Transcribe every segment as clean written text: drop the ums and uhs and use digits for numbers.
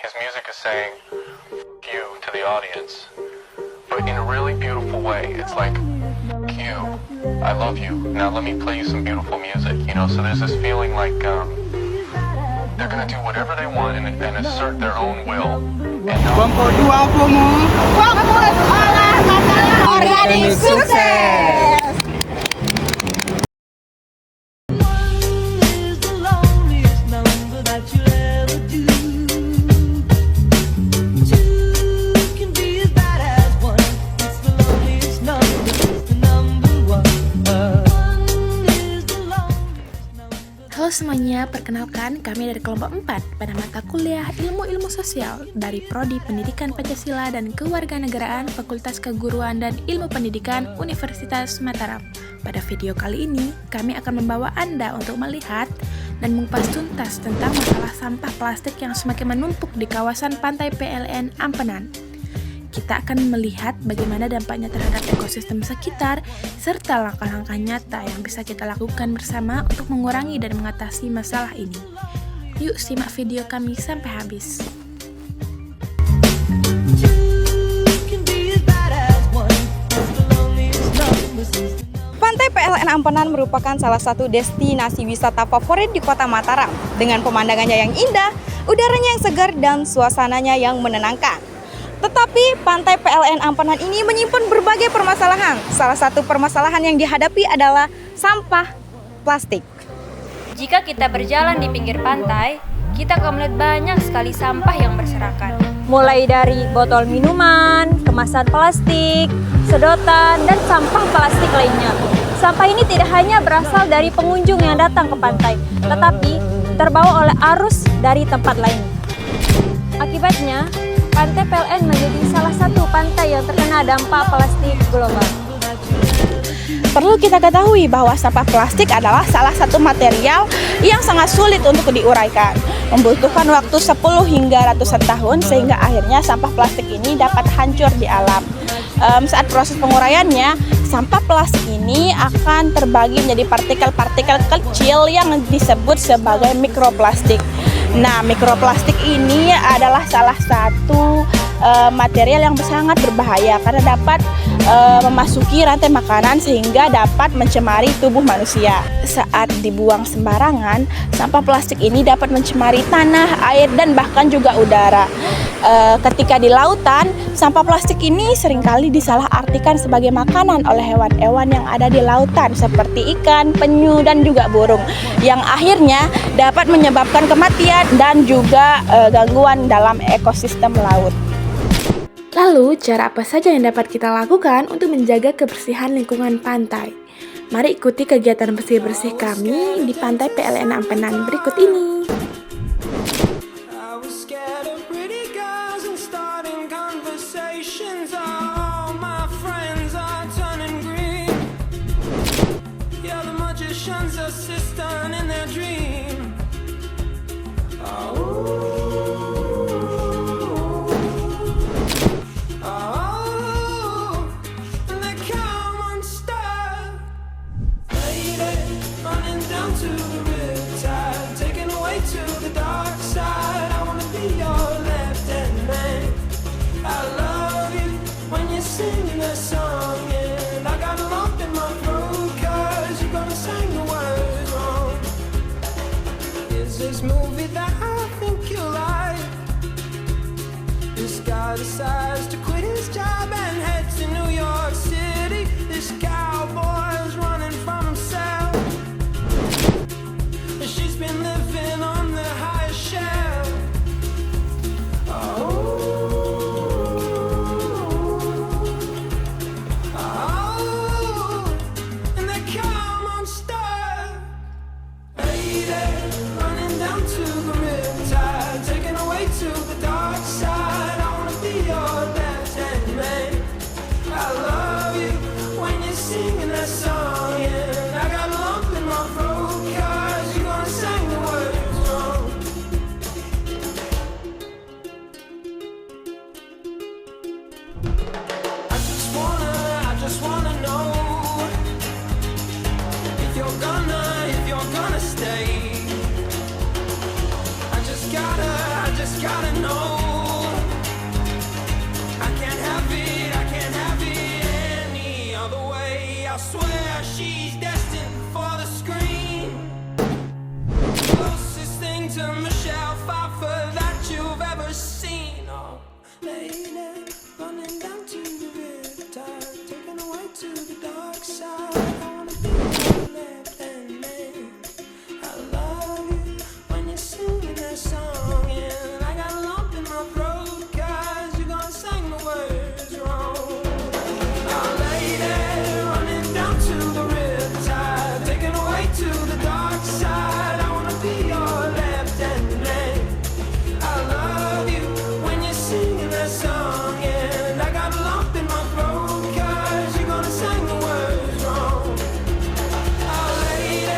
his music is saying "F you" to the audience, but in a really beautiful way. It's like, you, I love you. Now let me play you some beautiful music. You know, so there's this feeling like they're gonna do whatever they want and assert their own will. And Organik sukses. Halo semuanya, perkenalkan kami dari kelompok 4 pada mata kuliah Ilmu-Ilmu Sosial dari Prodi Pendidikan Pancasila dan Kewarganegaraan Fakultas Keguruan dan Ilmu Pendidikan Universitas Mataram. Pada video kali ini, kami akan membawa Anda untuk melihat dan mengupas tuntas tentang masalah sampah plastik yang semakin menumpuk di kawasan pantai PLN Ampenan. Kita akan melihat bagaimana dampaknya terhadap ekosistem sekitar, serta langkah-langkah nyata yang bisa kita lakukan bersama untuk mengurangi dan mengatasi masalah ini. Yuk simak video kami sampai habis. Pantai PLN Ampenan merupakan salah satu destinasi wisata favorit di kota Mataram dengan pemandangannya yang indah, udaranya yang segar, dan suasananya yang menenangkan. Tetapi pantai PLN Ampenan ini menyimpan berbagai permasalahan. Salah satu permasalahan yang dihadapi adalah sampah plastik. Jika kita berjalan di pinggir pantai, kita akan melihat banyak sekali sampah yang berserakan. Mulai dari botol minuman, kemasan plastik, sedotan, dan sampah plastik lainnya. Sampah ini tidak hanya berasal dari pengunjung yang datang ke pantai, tetapi terbawa oleh arus dari tempat lain. Akibatnya, Pantai PLN menjadi salah satu pantai yang terkena dampak plastik global. Perlu kita ketahui bahwa sampah plastik adalah salah satu material yang sangat sulit untuk diuraikan. Membutuhkan waktu 10 hingga ratusan tahun sehingga akhirnya sampah plastik ini dapat hancur di alam. Saat proses penguraiannya, sampah plastik ini akan terbagi menjadi partikel-partikel kecil yang disebut sebagai mikroplastik. Nah, mikroplastik ini adalah salah satu material yang sangat berbahaya karena dapat memasuki rantai makanan sehingga dapat mencemari tubuh manusia. Saat dibuang sembarangan, sampah plastik ini dapat mencemari tanah, air, dan bahkan juga udara. Ketika di lautan, sampah plastik ini seringkali disalahartikan sebagai makanan oleh hewan-hewan yang ada di lautan seperti ikan, penyu, dan juga burung, yang akhirnya dapat menyebabkan kematian dan juga gangguan dalam ekosistem laut. Lalu, cara apa saja yang dapat kita lakukan untuk menjaga kebersihan lingkungan pantai? Mari ikuti kegiatan bersih-bersih kami di Pantai PLN Ampenan berikut ini. Movie that I think you like. This guy decides to quit his job and head to New York City. This cowboy's running from himself. She's been living on the highest shelf. And they come unstuck. Lady, running down to the riptide, taken away to the dark side. I wanna be your left to Michelle Pfeiffer that you've ever seen. Oh, lady, running down to the riptide, taken away to the dark side. I wanna be your left-hand man. I love you when you're singing that song, and I got a lump in my throat 'cause you're gonna sing the words wrong. Oh, lady, running down to the riptide, taken away to the dark side. I wanna be your left-hand man. I love you when you're singing that song, and I got a lump in my throat 'cause you're gonna sing the words wrong. Oh, lady,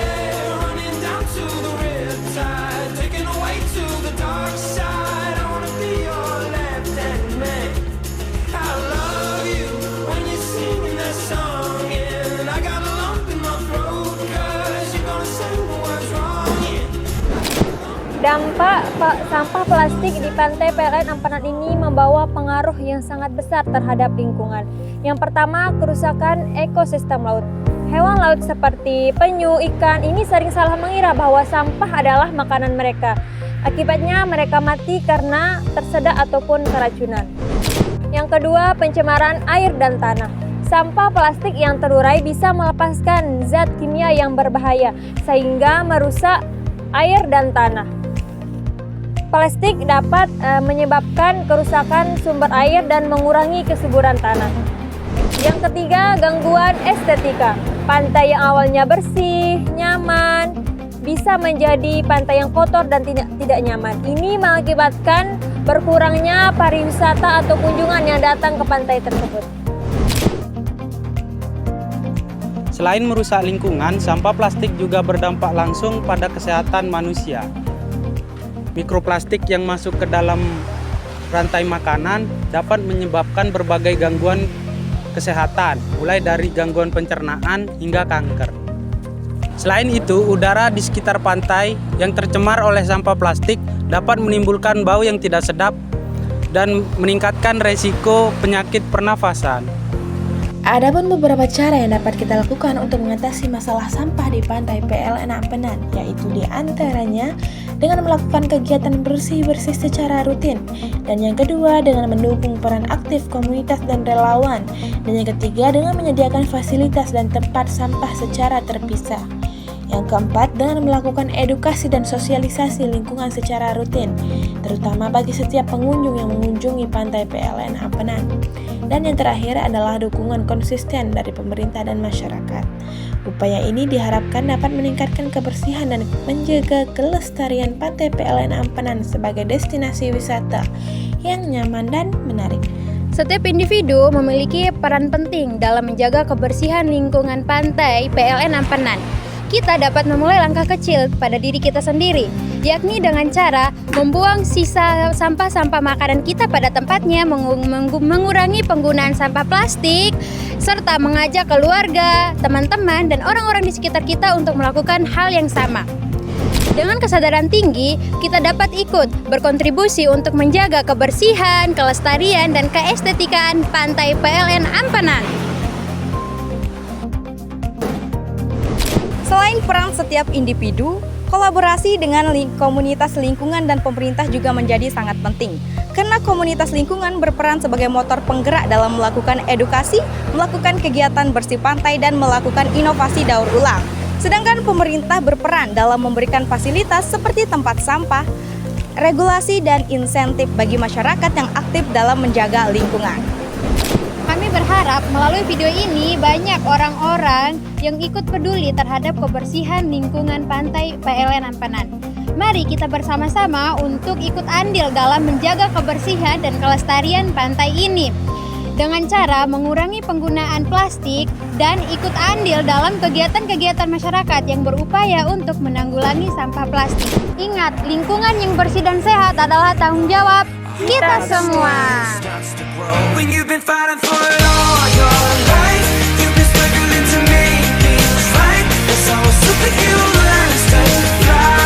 running down to the riptide, taken away to the dark side. I wanna be your left-hand man. I love you when you're singing that song, and I got a lump in my throat 'cause you're gonna sing the words wrong. Yeah. Dampak sampah plastik di pantai PLN Ampanan ini membawa pengaruh yang sangat besar terhadap lingkungan. Yang pertama, kerusakan ekosistem laut. Hewan laut seperti penyu, ikan ini sering salah mengira bahwa sampah adalah makanan mereka. Akibatnya mereka mati karena tersedak ataupun keracunan. Yang kedua, pencemaran air dan tanah. Sampah plastik yang terurai bisa melepaskan zat kimia yang berbahaya sehingga merusak air dan tanah. Plastik dapat menyebabkan kerusakan sumber air dan mengurangi kesuburan tanah. Yang ketiga, gangguan estetika. Pantai yang awalnya bersih, nyaman, bisa menjadi pantai yang kotor dan tidak nyaman. Ini mengakibatkan berkurangnya pariwisata atau kunjungan yang datang ke pantai tersebut. Selain merusak lingkungan, sampah plastik juga berdampak langsung pada kesehatan manusia. Mikroplastik yang masuk ke dalam rantai makanan dapat menyebabkan berbagai gangguan kesehatan, mulai dari gangguan pencernaan hingga kanker. Selain itu, udara di sekitar pantai yang tercemar oleh sampah plastik dapat menimbulkan bau yang tidak sedap dan meningkatkan resiko penyakit pernafasan. Adapun beberapa cara yang dapat kita lakukan untuk mengatasi masalah sampah di pantai PLN Ampanan, yaitu diantaranya dengan melakukan kegiatan bersih-bersih secara rutin, dan yang kedua dengan mendukung peran aktif komunitas dan relawan, dan yang ketiga dengan menyediakan fasilitas dan tempat sampah secara terpisah. Yang keempat, dengan melakukan edukasi dan sosialisasi lingkungan secara rutin, terutama bagi setiap pengunjung yang mengunjungi pantai PLN Ampanan. Dan yang terakhir adalah dukungan konsisten dari pemerintah dan masyarakat. Upaya ini diharapkan dapat meningkatkan kebersihan dan menjaga kelestarian pantai PLN Ampanan sebagai destinasi wisata yang nyaman dan menarik. Setiap individu memiliki peran penting dalam menjaga kebersihan lingkungan pantai PLN Ampanan. Kita dapat memulai langkah kecil pada diri kita sendiri, yakni dengan cara membuang sisa sampah-sampah makanan kita pada tempatnya, mengurangi penggunaan sampah plastik, serta mengajak keluarga, teman-teman, dan orang-orang di sekitar kita untuk melakukan hal yang sama. Dengan kesadaran tinggi, kita dapat ikut berkontribusi untuk menjaga kebersihan, kelestarian, dan keestetikaan pantai PLN Ampanan. Selain peran setiap individu, kolaborasi dengan komunitas lingkungan dan pemerintah juga menjadi sangat penting. Karena komunitas lingkungan berperan sebagai motor penggerak dalam melakukan edukasi, melakukan kegiatan bersih pantai, dan melakukan inovasi daur ulang. Sedangkan pemerintah berperan dalam memberikan fasilitas seperti tempat sampah, regulasi, dan insentif bagi masyarakat yang aktif dalam menjaga lingkungan. Kami berharap melalui video ini banyak orang-orang yang ikut peduli terhadap kebersihan lingkungan pantai PLN Ampanan. Mari kita bersama-sama untuk ikut andil dalam menjaga kebersihan dan kelestarian pantai ini dengan cara mengurangi penggunaan plastik dan ikut andil dalam kegiatan-kegiatan masyarakat yang berupaya untuk menanggulangi sampah plastik. Ingat, lingkungan yang bersih dan sehat adalah tanggung jawab kita semua. When you've been fighting for it all your life, you've been struggling to make things right. That's how a superhuman starts to fly.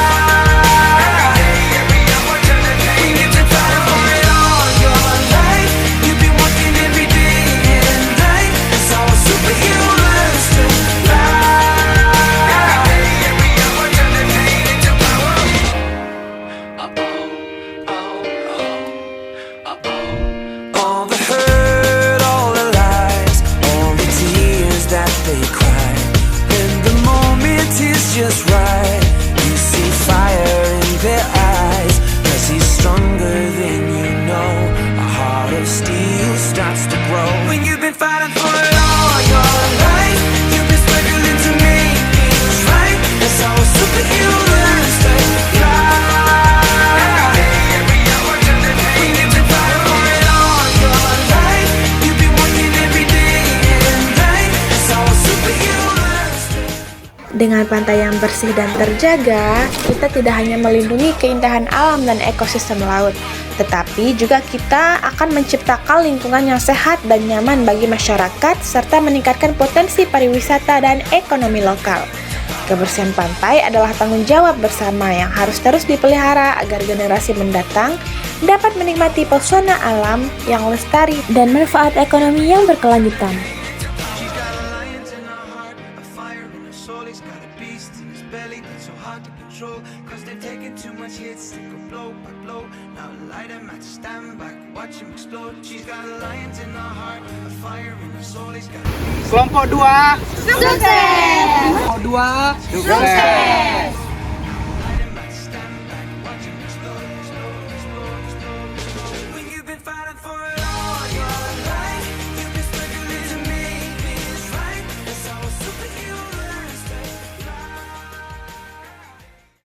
When you've been fighting for it all your life, you've been working every day and night. That's how a superhuman starts to fly. Dengan pantai yang bersih dan terjaga, kita tidak hanya melindungi keindahan alam dan ekosistem laut, tetapi juga kita akan menciptakan lingkungan yang sehat dan nyaman bagi masyarakat serta meningkatkan potensi pariwisata dan ekonomi lokal. Kebersihan pantai adalah tanggung jawab bersama yang harus terus dipelihara agar generasi mendatang dapat menikmati pesona alam yang lestari dan manfaat ekonomi yang berkelanjutan. She's got a lion in her heart, a fire in her soul. He's got a beast in his belly that's so hard to control. Cause they've taken too much hits, they go blow by blow. Now light him at stand back, watch him explode. She's got a lion in her heart, a fire in her soul. He's got a beast. Kelompok 2 sukses. Kelompok 2 sukses.